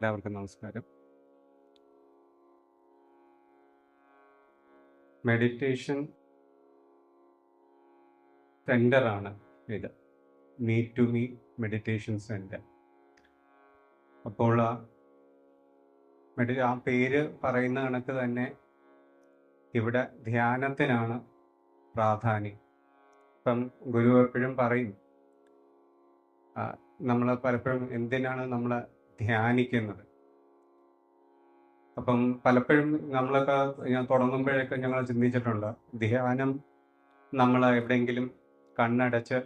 എല്ലാവർക്കും നമസ്കാരം. മെഡിറ്റേഷൻ സെൻ്ററാണ് ഇത്, me to me meditation centre. അപ്പോൾ ആ പേര് പറയുന്ന കണക്ക് തന്നെ ഇവിടെ ധ്യാനത്തിനാണ് പ്രാധാന്യം. ഇപ്പം ഗുരു എപ്പോഴും പറയും, നമ്മൾ പലപ്പോഴും എന്തിനാണ് നമ്മൾ ധ്യാനിക്കുന്നത്. അപ്പം പലപ്പോഴും നമ്മളൊക്കെ ഞാൻ തുടങ്ങുമ്പോഴൊക്കെ ഞങ്ങൾ ചിന്തിച്ചിട്ടുണ്ട്, ധ്യാനം നമ്മൾ എവിടെയെങ്കിലും കണ്ണടച്ച്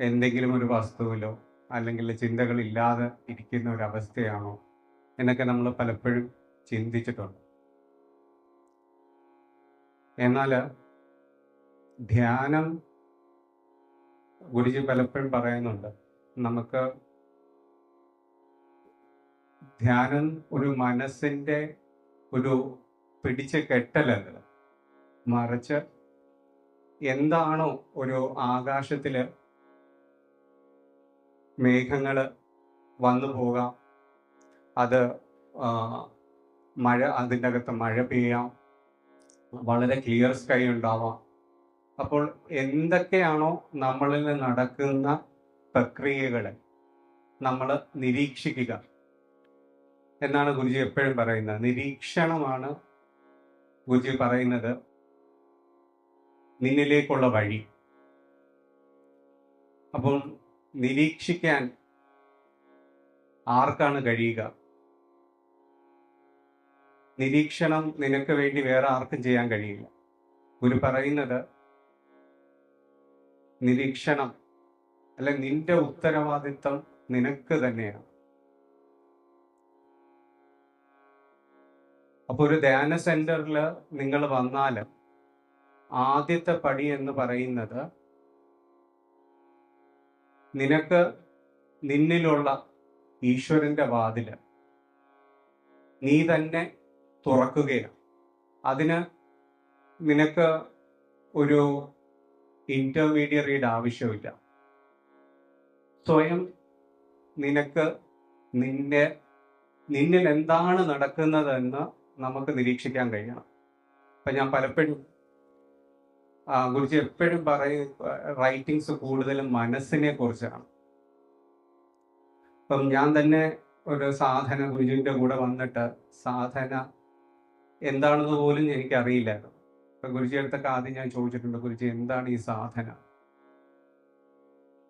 എന്തെങ്കിലും ഒരു വസ്തുവിലോ അല്ലെങ്കിൽ ചിന്തകളില്ലാതെ ഇരിക്കുന്ന ഒരു അവസ്ഥയാണോ എന്നൊക്കെ നമ്മൾ പലപ്പോഴും ചിന്തിച്ചിട്ടുണ്ട്. എന്നാൽ ധ്യാനം ഗുരുജി പലപ്പോഴും പറയുന്നുണ്ട്, നമുക്ക് ധ്യാനം ഒരു മനസ്സിൻ്റെ ഒരു പിടിച്ച് കെട്ടലല്ല, മറിച്ച് എന്താണോ ഒരു ആകാശത്തിൽ മേഘങ്ങൾ വന്നു പോകാം, അത് മഴ, അതിൻ്റെ അകത്ത് മഴ പെയ്യാം, വളരെ ക്ലിയർ സ്കൈ ഉണ്ടാവാം. അപ്പോൾ എന്തൊക്കെയാണോ നമ്മളിൽ നടക്കുന്ന പ്രക്രിയകളെ നമ്മൾ നിരീക്ഷിക്കുക എന്നാണ് ഗുരുജി എപ്പോഴും പറയുന്നത്. നിരീക്ഷണമാണ് ഗുരുജി പറയുന്നത് നിന്നിലേക്കുള്ള വഴി. അപ്പം നിരീക്ഷിക്കാൻ ആർക്കാണ് കഴിയുക? നിരീക്ഷണം നിനക്ക് വേണ്ടി വേറെ ആർക്കും ചെയ്യാൻ കഴിയില്ല. ഗുരു പറയുന്നത് നിരീക്ഷണം അല്ല, നിന്റെ ഉത്തരവാദിത്വം നിനക്ക് തന്നെയാണ്. അപ്പോൾ ഒരു ധ്യാന സെന്ററിൽ നിങ്ങൾ വന്നാൽ ആദ്യത്തെ പടി എന്ന് പറയുന്നത് നിനക്ക് നിന്നിലുള്ള ഈശ്വരന്റെ വാതില് നീ തന്നെ തുറക്കുകയാണ്. അതിന് നിനക്ക് ഒരു ഇന്റർമീഡിയറിയുടെ ആവശ്യമില്ല. സ്വയം നിനക്ക് നിന്നിൽ എന്താണ് നടക്കുന്നതെന്ന് നമുക്ക് നിരീക്ഷിക്കാൻ കഴിയണം. അപ്പം ഞാൻ പലപ്പോഴും ഗുരുജി എപ്പോഴും റൈറ്റിങ്സ് കൂടുതലും മനസ്സിനെ കുറിച്ചാണ്. അപ്പം ഞാൻ തന്നെ ഒരു സാധന ഗുരുജിൻ്റെ കൂടെ വന്നിട്ട് സാധന എന്താണെന്ന് പോലും എനിക്കറിയില്ലായിരുന്നു. അപ്പം ഗുരുജി അടുത്തൊക്കെ ആദ്യം ഞാൻ ചോദിച്ചിട്ടുണ്ട്, ഗുരുജി എന്താണ് ഈ സാധന?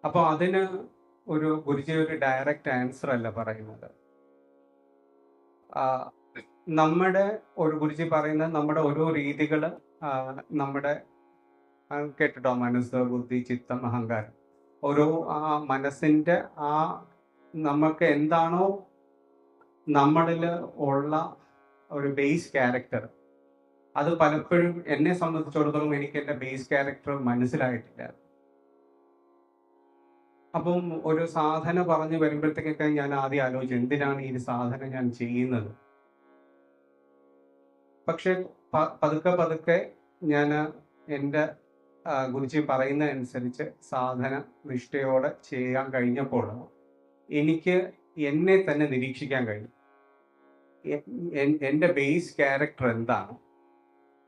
അപ്പോൾ അതിന് ഗുരുജി ഒരു ഡയറക്റ്റ് ആൻസർ അല്ല പറയുന്നത്. നമ്മുടെ ഗുരുജി പറയുന്നത് നമ്മുടെ ഓരോ രീതികൾ, നമ്മുടെ കേട്ടിട്ടോ, മനസ്സ്, ബുദ്ധി, ചിത്തം, അഹങ്കാരം, ഓരോ ആ മനസ്സിൻ്റെ നമുക്ക് എന്താണോ നമ്മളിൽ ഉള്ള ഒരു ബേസ് ക്യാരക്ടർ, അത് പലപ്പോഴും എന്നെ സംബന്ധിച്ചിടത്തോളം എനിക്ക് എൻ്റെ ബേസ് ക്യാരക്ടർ മനസ്സിലായിട്ടില്ല. അപ്പം ഒരു സാധന പറഞ്ഞു വരുമ്പോഴത്തേക്കൊക്കെ ഞാൻ ആദ്യം ആലോചിച്ചു, എന്തിനാണ് ഈ സാധന ഞാൻ ചെയ്യുന്നത്? പക്ഷെ പതുക്കെ പതുക്കെ ഞാൻ എൻ്റെ ഗുരുജി പറയുന്നതനുസരിച്ച് സാധന നിഷ്ഠയോടെ ചെയ്യാൻ കഴിഞ്ഞപ്പോൾ എനിക്ക് എന്നെ തന്നെ നിരീക്ഷിക്കാൻ കഴിയും. എൻ്റെ ബേസ് ക്യാരക്ടർ എന്താണ്,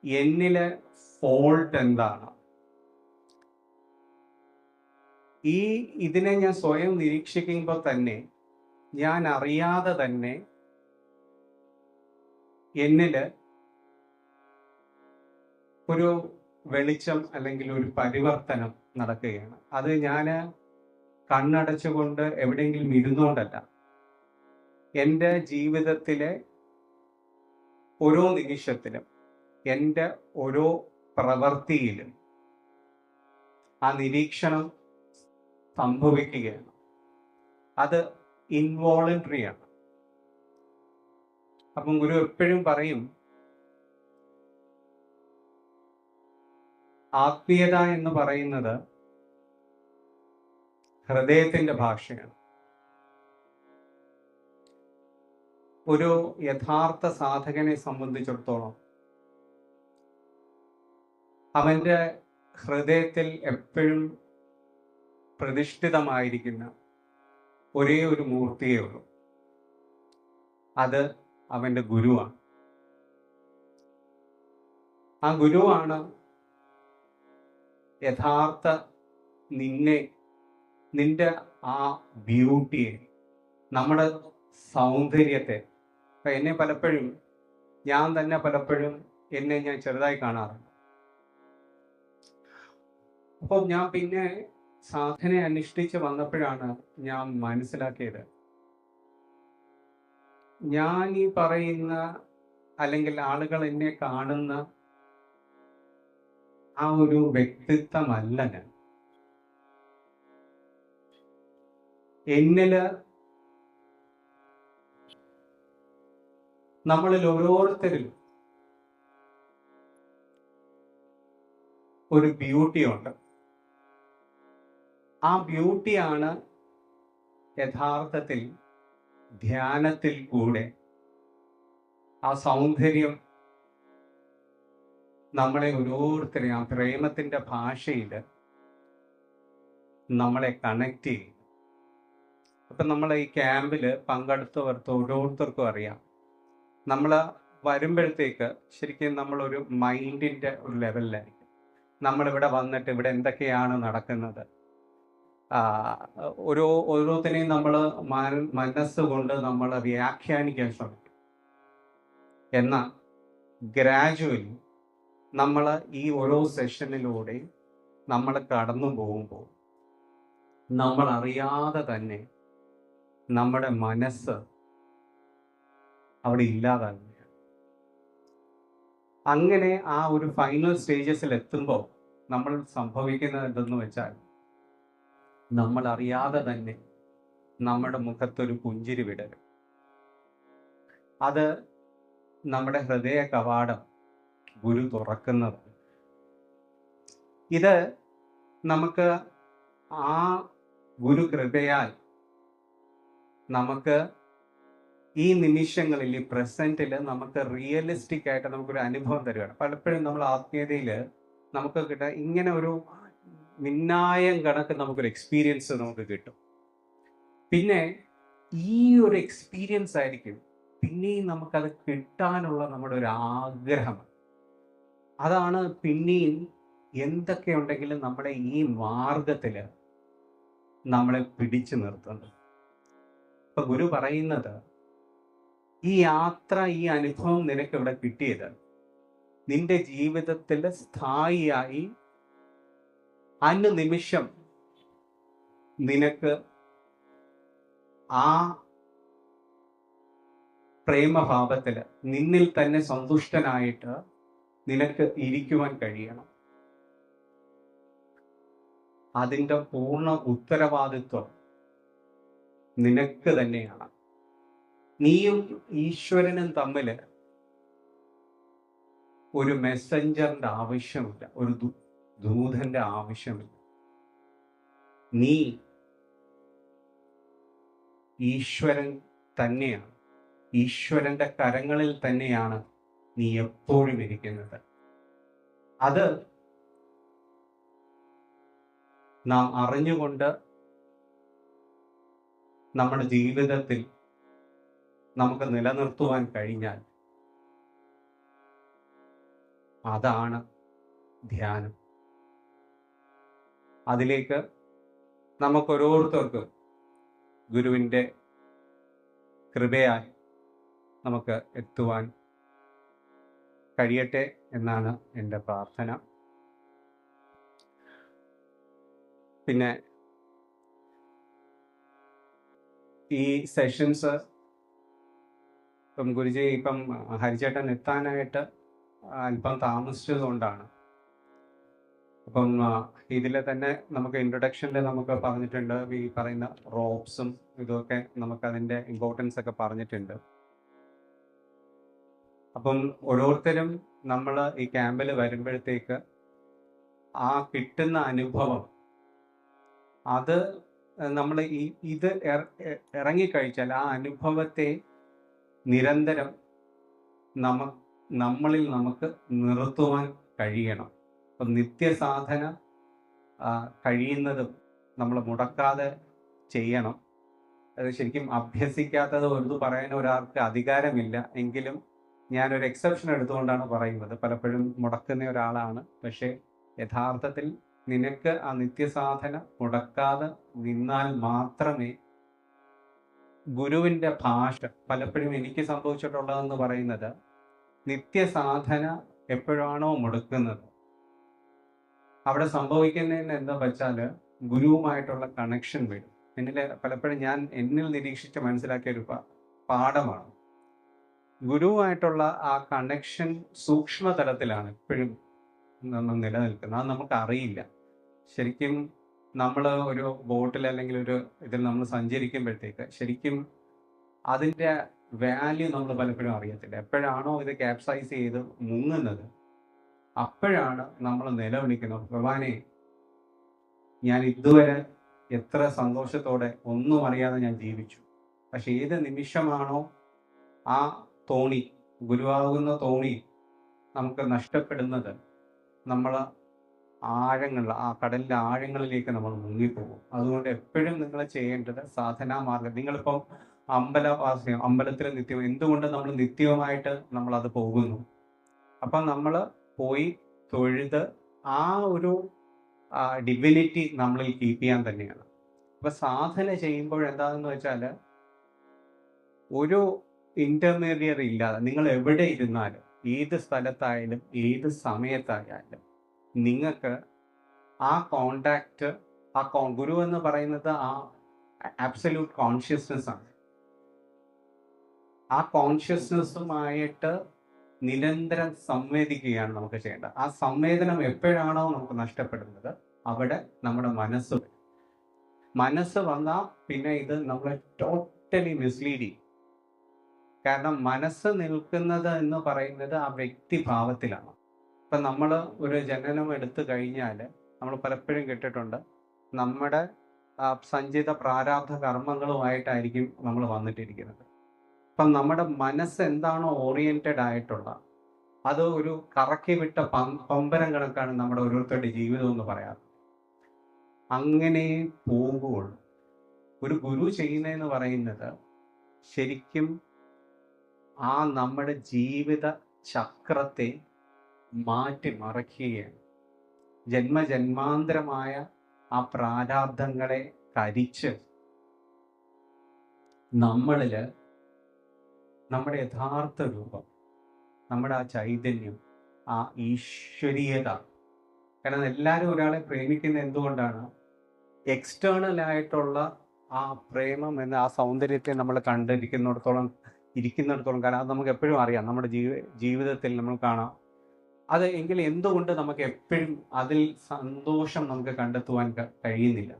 എന്നിലെ ഫോൾട്ട് എന്താണ്, ഇതിനെ ഞാൻ സ്വയം നിരീക്ഷിക്കുമ്പോൾ തന്നെ ഞാൻ അറിയാതെ തന്നെ എന്നില് ഒരു വെളിച്ചം അല്ലെങ്കിൽ ഒരു പരിവർത്തനം നടക്കുകയാണ്. അത് ഞാൻ കണ്ണടച്ചുകൊണ്ട് എവിടെയെങ്കിലും ഇരുന്നുകൊണ്ടല്ല, എൻ്റെ ജീവിതത്തിലെ ഓരോ നിമിഷത്തിലും എൻ്റെ ഓരോ പ്രവൃത്തിയിലും ആ നിരീക്ഷണം സംഭവിക്കുകയാണ്. അത് ഇൻവോളണ്ടറി ആണ്. അപ്പം ഗുരു എപ്പോഴും പറയും, ആത്മീയത എന്ന് പറയുന്നത് ഹൃദയത്തിന്റെ ഭാഷയാണ്. ഒരു യഥാർത്ഥ സാധകനെ സംബന്ധിച്ചിടത്തോളം അവന്റെ ഹൃദയത്തിൽ എപ്പോഴും പ്രതിഷ്ഠിതമായിരിക്കുന്ന ഒരേ ഒരു മൂർത്തിയേ ഉള്ളൂ. അത് അവന്റെ ഗുരുവാണ്. ആ ഗുരുവാണ് യഥാർത്ഥ നിന്റെ ആ ബ്യൂട്ടിയെ, നമ്മുടെ സൗന്ദര്യത്തെ. എന്നെ പലപ്പോഴും ഞാൻ തന്നെ എന്നെ ഞാൻ ചെറുതായി കാണാറുണ്ട്. അപ്പോൾ ഞാൻ പിന്നെ സാധനയെ അനുഷ്ഠിച്ച് വന്നപ്പോഴാണ് ഞാൻ മനസ്സിലാക്കിയത്, ഞാൻ ഈ പറയുന്ന അല്ലെങ്കിൽ ആളുകൾ എന്നെ കാണുന്ന ആ ഒരു വ്യക്തിത്വമല്ല ഞാൻ. എന്നില് നമ്മളിൽ ഓരോരുത്തരിലും ഒരു ബ്യൂട്ടി ഉണ്ട്. ആ ബ്യൂട്ടിയാണ് യഥാർത്ഥത്തിൽ ധ്യാനത്തിൽ കൂടെ ആ സൗന്ദര്യം നമ്മളെ ഓരോരുത്തരെയും ആ പ്രേമത്തിന്റെ ഭാഷയിൽ നമ്മളെ കണക്ട് ചെയ്യും. അപ്പൊ നമ്മൾ ഈ ക്യാമ്പിൽ പങ്കെടുത്തവർക്ക് ഓരോരുത്തർക്കും അറിയാം, നമ്മൾ വരുമ്പോഴത്തേക്ക് ശരിക്കും നമ്മളൊരു മൈൻഡിന്റെ ഒരു ലെവലിലായിരിക്കും. നമ്മളിവിടെ വന്നിട്ട് ഇവിടെ എന്തൊക്കെയാണ് നടക്കുന്നത്, ഓരോത്തിനെയും നമ്മൾ മനസ്സുകൊണ്ട് നമ്മൾ വ്യാഖ്യാനിക്കാൻ ശ്രമിക്കും. എന്നാൽ ഗ്രാജുവലി നമ്മൾ ഈ ഓരോ സെഷനിലൂടെ നമ്മൾ കടന്നു പോകുമ്പോൾ നമ്മൾ അറിയാതെ തന്നെ നമ്മുടെ മനസ്സ് അവിടെ ഇല്ലാതാകുകയാണ്. അങ്ങനെ ആ ഒരു ഫൈനൽ സ്റ്റേജസിൽ എത്തുമ്പോൾ നമ്മൾ സംഭവിക്കുന്നത് എന്തെന്ന് വെച്ചാൽ, നമ്മൾ അറിയാതെ തന്നെ നമ്മുടെ മുഖത്തൊരു പുഞ്ചിരി വിടരും. അത് നമ്മുടെ ഹൃദയ കവാടം ഗുരു തുറക്കുന്നതാണ്. ഇത് നമുക്ക് ആ ഗുരു കൃപയാൽ നമുക്ക് ഈ നിമിഷങ്ങളിൽ, ഈ പ്രസന്റിൽ നമുക്ക് റിയലിസ്റ്റിക് ആയിട്ട് നമുക്കൊരു അനുഭവം തരികയാണ്. പലപ്പോഴും നമ്മൾ ആത്മീയതയിൽ നമുക്ക് ഇങ്ങനെ ഒരു മിന്നായം കണക്ക് നമുക്കൊരു എക്സ്പീരിയൻസ് നമുക്ക് കിട്ടും. പിന്നെ ഈ ഒരു എക്സ്പീരിയൻസ് ആയിരിക്കും പിന്നെയും നമുക്കത് കിട്ടാനുള്ള നമ്മുടെ ഒരു ആഗ്രഹം. അതാണ് പിന്നെയും എന്തൊക്കെ ഉണ്ടെങ്കിലും നമ്മുടെ ഈ മാർഗത്തിൽ നമ്മളെ പിടിച്ചു നിർത്തുന്നത്. ഇപ്പൊ ഗുരു പറയുന്നത്, ഈ യാത്ര, ഈ അനുഭവം നിനക്ക് ഇവിടെ കിട്ടിയത് നിന്റെ ജീവിതത്തിൽ സ്ഥായിയായി അനുനിമിഷം നിനക്ക് ആ പ്രേമഭാവത്തിൽ നിന്നിൽ തന്നെ സന്തുഷ്ടനായിട്ട് നിനക്ക് ഇരിക്കുവാൻ കഴിയണം. അതിൻ്റെ പൂർണ്ണ ഉത്തരവാദിത്വം നിനക്ക് തന്നെയാണ്. നീയും ഈശ്വരനും തമ്മിൽ ഒരു മെസ്സഞ്ചറിന്റെ ആവശ്യമില്ല, ഒരു ദൂതന്റെ ആവശ്യമില്ല. നീ ഈശ്വരൻ തന്നെയാണ്. ഈശ്വരന്റെ കരങ്ങളിൽ തന്നെയാണ് നീ എപ്പോഴും ഇരിക്കുന്നത്. അത് നാം അറിഞ്ഞുകൊണ്ട് നമ്മുടെ ജീവിതത്തിൽ നമുക്ക് നിലനിർത്തുവാൻ കഴിഞ്ഞാൽ അതാണ് ധ്യാനം. അതിലേക്ക് നമുക്ക് ഓരോരുത്തർക്കും ഗുരുവിൻ്റെ കൃപയായി നമുക്ക് എത്തുവാൻ കഴിയട്ടെ എന്നാണ് എൻ്റെ പ്രാർത്ഥന. പിന്നെ ഈ സെഷൻസ് ഇപ്പം ഗുരുജി ഇപ്പം ഹരിചേട്ടൻ എത്താനായിട്ട് അല്പം താമസിച്ചതുകൊണ്ടാണ്. അപ്പം ഇതിൽ തന്നെ നമുക്ക് ഇൻട്രൊഡക്ഷനിൽ നമുക്ക് പറഞ്ഞിട്ടുണ്ട്, ഈ പറയുന്ന റോപ്സും ഇതൊക്കെ നമുക്കതിൻ്റെ ഇമ്പോർട്ടൻസ് ഒക്കെ പറഞ്ഞിട്ടുണ്ട്. അപ്പം ഓരോരുത്തരും നമ്മൾ ഈ ക്യാമ്പിൽ വരുമ്പോഴത്തേക്ക് ആ കിട്ടുന്ന അനുഭവം അത് നമ്മൾ ഇത് ഇറങ്ങിക്കഴിച്ചാൽ ആ അനുഭവത്തെ നിരന്തരം നമ്മളിൽ നമുക്ക് നിർത്തുവാൻ കഴിയണം. അപ്പം നിത്യസാധന കഴിയുന്നതും നമ്മൾ മുടക്കാതെ ചെയ്യണം. അത് ശരിക്കും അഭ്യസിക്കാത്തത് ഒരു പറയാൻ ഒരാൾക്ക് അധികാരമില്ല. എങ്കിലും ഞാനൊരു എക്സെപ്ഷൻ എടുത്തുകൊണ്ടാണ് പറയുന്നത്. പലപ്പോഴും മുടക്കുന്ന ഒരാളാണ്. പക്ഷേ യഥാർത്ഥത്തിൽ നിനക്ക് ആ നിത്യസാധന മുടക്കാതെ നിന്നാൽ മാത്രമേ ഗുരുവിൻ്റെ ഭാഷ, പലപ്പോഴും എനിക്ക് സംഭവിച്ചിട്ടുള്ളതെന്ന് പറയുന്നത്, നിത്യസാധന എപ്പോഴാണോ മുടക്കുന്നത് അവിടെ സംഭവിക്കുന്നതിന് എന്താ വെച്ചാൽ ഗുരുവുമായിട്ടുള്ള കണക്ഷൻ വരും. പലപ്പോഴും ഞാൻ എന്നിൽ നിരീക്ഷിച്ച് മനസ്സിലാക്കിയ ഒരു പാഠമാണ്. ഗുരുവുമായിട്ടുള്ള ആ കണക്ഷൻ സൂക്ഷ്മതലത്തിലാണ് എപ്പോഴും നിലനിൽക്കുന്നത്. അത് നമുക്ക് അറിയില്ല. ശരിക്കും നമ്മൾ ഒരു ബോട്ടിൽ അല്ലെങ്കിൽ ഒരു ഇതിൽ നമ്മൾ സഞ്ചരിക്കുമ്പോഴത്തേക്ക് ശരിക്കും അതിൻ്റെ വാല്യൂ നമ്മൾ പലപ്പോഴും അറിയത്തില്ല. എപ്പോഴാണോ ഇത് ക്യാപ്സൈസ് ചെയ്ത് മുങ്ങുന്നത് അപ്പോഴാണ് നമ്മൾ നിലവിളിക്കുന്നത്, ഭഗവാനെ, ഞാൻ ഇതുവരെ എത്ര സന്തോഷത്തോടെ ഒന്നും അറിയാതെ ഞാൻ ജീവിച്ചു. പക്ഷെ ഏത് നിമിഷമാണോ ആ തോണി, ഗുരുവാകുന്ന തോണി നമുക്ക് നഷ്ടപ്പെടുന്നത്, നമ്മൾ ആഴങ്ങളിൽ, ആ കടലിൻ്റെ ആഴങ്ങളിലേക്ക് നമ്മൾ മുങ്ങിപ്പോകും. അതുകൊണ്ട് എപ്പോഴും നിങ്ങൾ ചെയ്യേണ്ടത് സാധനാ മാർഗം. നിങ്ങളിപ്പം അമ്പലത്തിൽ നിത്യം, എന്തുകൊണ്ട് നമ്മൾ നിത്യമായിട്ട് നമ്മളത് പോകുന്നു? അപ്പം നമ്മൾ പോയി തൊഴുത് ആ ഒരു ഡിവിനിറ്റി നമ്മളിൽ കീപ്പ് ചെയ്യാൻ തന്നെയാണ്. അപ്പം സാധന ചെയ്യുമ്പോൾ എന്താണെന്ന് വെച്ചാൽ ഒരു ഇന്റർമീഡിയറി ഇല്ലാതെ നിങ്ങൾ എവിടെ ഇരുന്നാലും, ഏത് സ്ഥലത്തായാലും ഏത് സമയത്തായാലും നിങ്ങൾക്ക് ആ കോണ്ടാക്റ്റ്, ഗുരു എന്ന് പറയുന്നത് ആ ആബ്സല്യൂട്ട് കോൺഷ്യസ്നെസ് ആണ്. ആ കോൺഷ്യസ്നെസ്സുമായിട്ട് നിരന്തരം സംവേദിക്കുകയാണ് നമുക്ക് ചെയ്യേണ്ടത്. ആ സംവേദനം എപ്പോഴാണോ നമുക്ക് നഷ്ടപ്പെടുന്നത് അവിടെ നമ്മുടെ മനസ്സ് വന്നാൽ പിന്നെ ഇത് നമ്മളെ ടോട്ടലി മിസ്ലീഡ് ചെയ്യും. കാരണം മനസ്സ് നിൽക്കുന്നത് എന്ന് പറയുന്നത് ആ വ്യക്തിഭാവത്തിലാണ്. ഇപ്പം നമ്മൾ ഒരു ജനനം എടുത്തു കഴിഞ്ഞാൽ നമ്മൾ പലപ്പോഴും കേട്ടിട്ടുണ്ട്, നമ്മുടെ സഞ്ചിത പ്രാരാബ്ധ കർമ്മങ്ങളുമായിട്ടായിരിക്കും നമ്മൾ വന്നിട്ടിരിക്കുന്നത്. അപ്പം നമ്മുടെ മനസ്സ് എന്താണോ ഓറിയൻറ്റഡ് ആയിട്ടുള്ള, അത് ഒരു കറക്കി വിട്ട പമ്പരം കണക്കാണ് നമ്മുടെ ഓരോരുത്തരുടെ ജീവിതം എന്ന് പറയാറ്. അങ്ങനെ പോകുകയുള്ളൂ. ഒരു ഗുരു ചെയ്യുന്നതെന്ന് പറയുന്നത് ശരിക്കും ആ നമ്മുടെ ജീവിത ചക്രത്തെ മാറ്റിമറിക്കുകയാണ്. ജന്മജന്മാന്തരമായ ആ പ്രാരാബ്ധങ്ങളെ കരിച്ച് നമ്മളിൽ നമ്മുടെ യഥാർത്ഥ രൂപം, നമ്മുടെ ആ ചൈതന്യം, ആ ഈശ്വരീയത. കാരണം എല്ലാവരും ഒരാളെ പ്രേമിക്കുന്നത് എന്തുകൊണ്ടാണ്? എക്സ്റ്റേണൽ ആയിട്ടുള്ള ആ പ്രേമം എന്ന ആ സൗന്ദര്യത്തെ നമ്മൾ ഇരിക്കുന്നിടത്തോളം കാരണം അത് നമുക്ക് എപ്പോഴും അറിയാം. നമ്മുടെ ജീവിതത്തിൽ നമ്മൾ കാണാം അത്. എങ്കിൽ എന്തുകൊണ്ട് നമുക്ക് എപ്പോഴും അതിൽ സന്തോഷം നമുക്ക് കണ്ടെത്തുവാൻ കഴിയുന്നില്ല?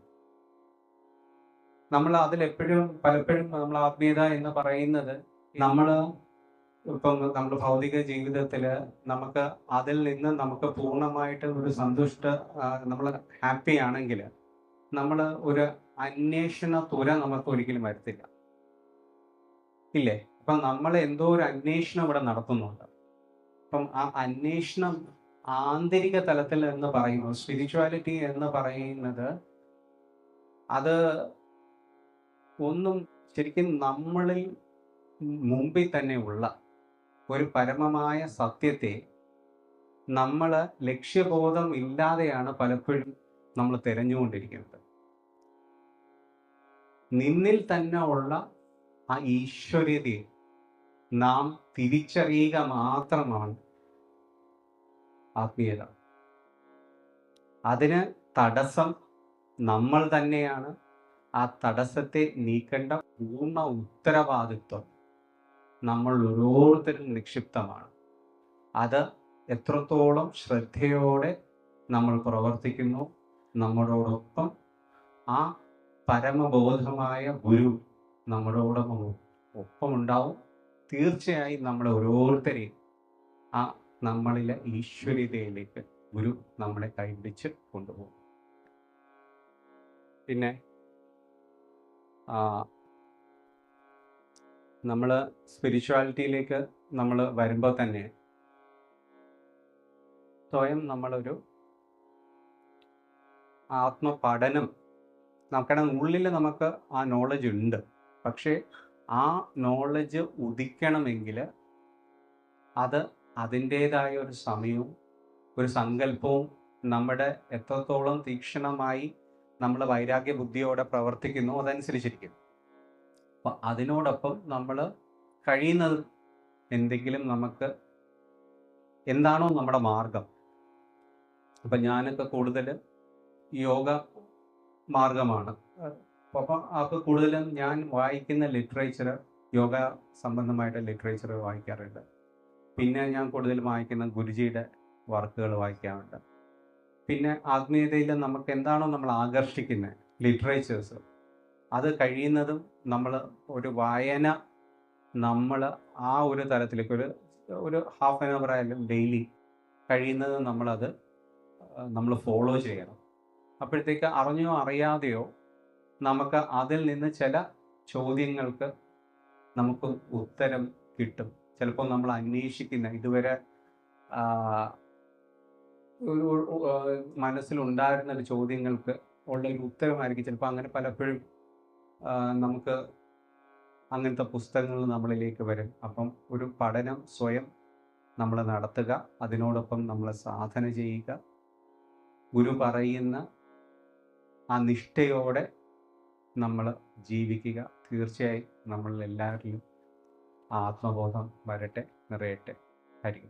നമ്മൾ അതിലെപ്പോഴും പലപ്പോഴും നമ്മൾ ആത്മീയത എന്ന് പറയുന്നത്, നമ്മൾ ഇപ്പം നമ്മുടെ ഭൗതിക ജീവിതത്തിൽ നമുക്ക് അതിൽ നിന്ന് നമുക്ക് പൂർണ്ണമായിട്ട് ഒരു നമ്മൾ ഹാപ്പി ആണെങ്കിൽ നമ്മൾ ഒരു അന്വേഷണ തുര നമുക്ക് ഒരിക്കലും വരത്തില്ല, ഇല്ലേ? അപ്പം നമ്മൾ എന്തോ ഒരു അന്വേഷണം ഇവിടെ നടത്തുന്നുണ്ട്. അപ്പം ആ അന്വേഷണം ആന്തരിക തലത്തിൽ എന്ന് പറയുന്നത്, സ്പിരിച്വാലിറ്റി എന്ന് പറയുന്നത്, അത് ഒന്നും ശരിക്കും നമ്മളിൽ മുമ്പിൽ തന്നെ ഉള്ള ഒരു പരമമായ സത്യത്തെ നമ്മൾ ലക്ഷ്യബോധം ഇല്ലാതെയാണ് പലപ്പോഴും നമ്മൾ തിരഞ്ഞുകൊണ്ടിരിക്കുന്നത്. നിന്നിൽ തന്നെ ഉള്ള ആ ഈശ്വര്യതയെ നാം തിരിച്ചറിയുക മാത്രമാണ് ആത്മീയത. അതിന് തടസ്സം നമ്മൾ തന്നെയാണ്. ആ തടസ്സത്തെ നീക്കേണ്ട പൂർണ്ണ ഉത്തരവാദിത്വം നമ്മൾ ഓരോരുത്തരും നിക്ഷിപ്തമാണ്. അത് എത്രത്തോളം ശ്രദ്ധയോടെ നമ്മൾ പ്രവർത്തിക്കുന്നു, നമ്മളോടൊപ്പം ആ പരമബോധമായ ഗുരു നമ്മളോടൊപ്പം ഒപ്പമുണ്ടാവും. തീർച്ചയായും നമ്മളെ ഓരോരുത്തരെയും ആ നമ്മളിലെ ഈശ്വരീയതയിലേക്ക് ഗുരു നമ്മളെ കൈപിടിച്ച് കൊണ്ടുപോകും. പിന്നെ നമ്മൾ സ്പിരിച്വാലിറ്റിയിലേക്ക് നമ്മൾ വരുമ്പോൾ തന്നെ സ്വയം നമ്മളൊരു ആത്മപഠനം, നമുക്കടെ ഉള്ളിൽ നമുക്ക് ആ നോളജ് ഉണ്ട്. പക്ഷേ ആ നോളജ് ഉദിക്കണമെങ്കിൽ അത് അതിൻ്റേതായ ഒരു സമയവും ഒരു സങ്കല്പവും നമ്മുടെ എത്രത്തോളം തീക്ഷണമായി നമ്മൾ വൈരാഗ്യ ബുദ്ധിയോടെ പ്രവർത്തിക്കുന്നു അതനുസരിച്ചിരിക്കും. അപ്പം അതിനോടൊപ്പം നമ്മൾ കഴിയുന്നത് എന്തെങ്കിലും നമുക്ക് എന്താണോ നമ്മുടെ മാർഗം. അപ്പം ഞാനൊക്കെ കൂടുതൽ യോഗ മാർഗമാണ്. അപ്പം അത് കൂടുതലും ഞാൻ വായിക്കുന്ന ലിറ്ററേച്ചർ യോഗ സംബന്ധമായിട്ട് ലിറ്ററേച്ചർ വായിക്കാറുണ്ട്. പിന്നെ ഞാൻ കൂടുതൽ വായിക്കുന്ന ഗുരുജിയുടെ വർക്കുകൾ വായിക്കാറുണ്ട്. പിന്നെ ആത്മീയതയിൽ നമുക്ക് എന്താണോ നമ്മൾ ആകർഷിക്കുന്ന ലിറ്ററേച്ചേഴ്സ്, അത് കഴിയുന്നതും നമ്മൾ ഒരു വായന നമ്മൾ ആ ഒരു തലത്തിലേക്ക് ഒരു ഹാഫ് ആൻ അവർ ആയാലും ഡെയിലി കഴിയുന്നതും നമ്മൾ ഫോളോ ചെയ്യണം. അപ്പോഴത്തേക്ക് അറിഞ്ഞോ അറിയാതെയോ നമുക്ക് അതിൽ നിന്ന് ചില ചോദ്യങ്ങൾക്ക് നമുക്ക് ഉത്തരം കിട്ടും. ചിലപ്പോൾ നമ്മൾ അന്വേഷിക്കുന്ന ഇതുവരെ മനസ്സിലുണ്ടായിരുന്ന ഒരു ചോദ്യങ്ങൾക്ക് ഉള്ളൊരു ഉത്തരമായിരിക്കും ചിലപ്പോൾ. അങ്ങനെ പലപ്പോഴും നമുക്ക് അങ്ങനത്തെ പുസ്തകങ്ങൾ നമ്മളിലേക്ക് വരും. അപ്പം ഒരു പഠനം സ്വയം നമ്മൾ നടത്തുക, അതിനോടൊപ്പം നമ്മൾ സാധന ചെയ്യുക, ഗുരു പറയുന്ന ആ നിഷ്ഠയോടെ നമ്മൾ ജീവിക്കുക. തീർച്ചയായും നമ്മളിൽ എല്ലാവരിലും ആത്മബോധം വരട്ടെ, നിറയട്ടെ. ഹരി.